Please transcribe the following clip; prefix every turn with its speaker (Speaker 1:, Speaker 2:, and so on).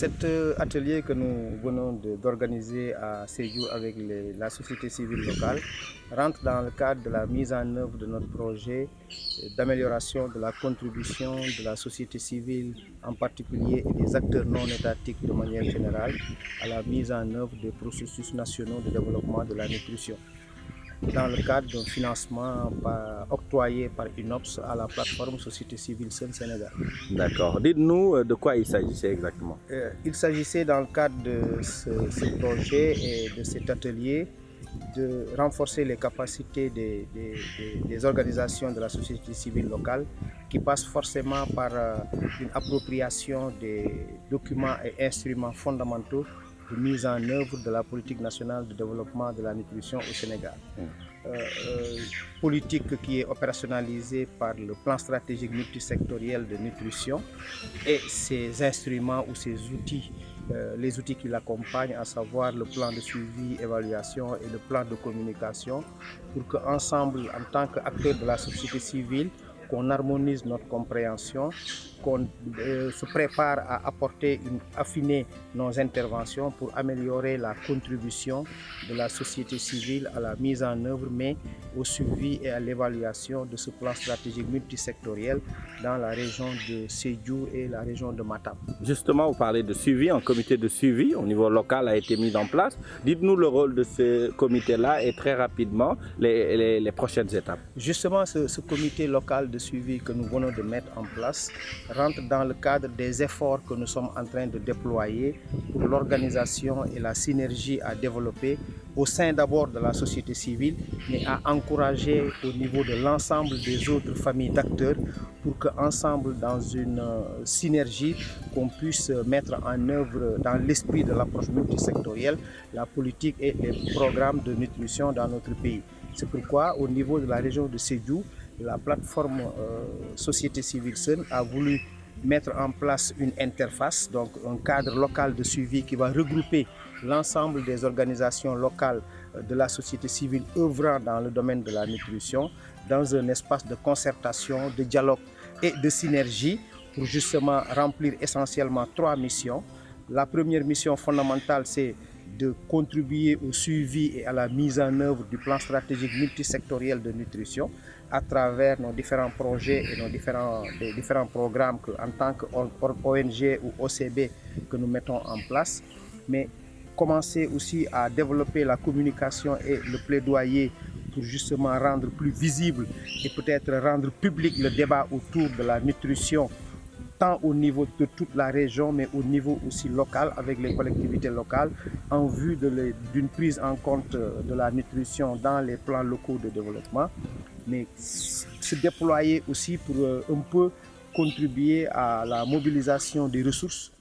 Speaker 1: Cet atelier que nous venons d'organiser à Sédhiou avec la société civile locale rentre dans le cadre de la mise en œuvre de notre projet d'amélioration de la contribution de la société civile en particulier et des acteurs non étatiques de manière générale à la mise en œuvre des processus nationaux de développement de la nutrition, dans le cadre d'un financement octroyé par UNOPS à la plateforme Société Civile Sénégal.
Speaker 2: D'accord. Dites-nous de quoi il s'agissait exactement.
Speaker 1: Il s'agissait dans le cadre de ce projet et de cet atelier de renforcer les capacités des organisations de la société civile locale qui passent forcément par une appropriation des documents et instruments fondamentaux de mise en œuvre de la politique nationale de développement de la nutrition au Sénégal. Politique qui est opérationnalisée par le plan stratégique multisectoriel de nutrition et ses instruments ou ses outils, les outils qui l'accompagnent, à savoir le plan de suivi, évaluation et le plan de communication, pour qu'ensemble, en tant qu'acteurs de la société civile, qu'on harmonise notre compréhension, qu'on se prépare à affiner nos interventions pour améliorer la contribution de la société civile à la mise en œuvre, mais au suivi et à l'évaluation de ce plan stratégique multisectoriel dans la région de Sédhiou et la région de Matam.
Speaker 2: Justement, vous parlez de suivi, un comité de suivi au niveau local a été mis en place. Dites-nous le rôle de ce comité-là et très rapidement les prochaines étapes.
Speaker 1: Justement, ce comité local de suivi que nous venons de mettre en place rentre dans le cadre des efforts que nous sommes en train de déployer pour l'organisation et la synergie à développer au sein d'abord de la société civile, mais à encourager au niveau de l'ensemble des autres familles d'acteurs pour qu'ensemble, dans une synergie, qu'on puisse mettre en œuvre dans l'esprit de l'approche multisectorielle la politique et les programmes de nutrition dans notre pays. C'est pourquoi, au niveau de la région de Sédhiou, la plateforme Société Civile Sen a voulu mettre en place une interface, donc un cadre local de suivi qui va regrouper l'ensemble des organisations locales de la société civile œuvrant dans le domaine de la nutrition dans un espace de concertation, de dialogue et de synergie pour justement remplir essentiellement 3 missions. La première mission fondamentale, c'est de contribuer au suivi et à la mise en œuvre du plan stratégique multisectoriel de nutrition à travers nos différents projets et nos différents programmes en tant qu'ONG ou OCB que nous mettons en place, mais commencer aussi à développer la communication et le plaidoyer pour justement rendre plus visible et peut-être rendre public le débat autour de la nutrition, tant au niveau de toute la région, mais au niveau aussi local avec les collectivités locales, en vue d'une prise en compte de la nutrition dans les plans locaux de développement, mais se déployer aussi pour un peu contribuer à la mobilisation des ressources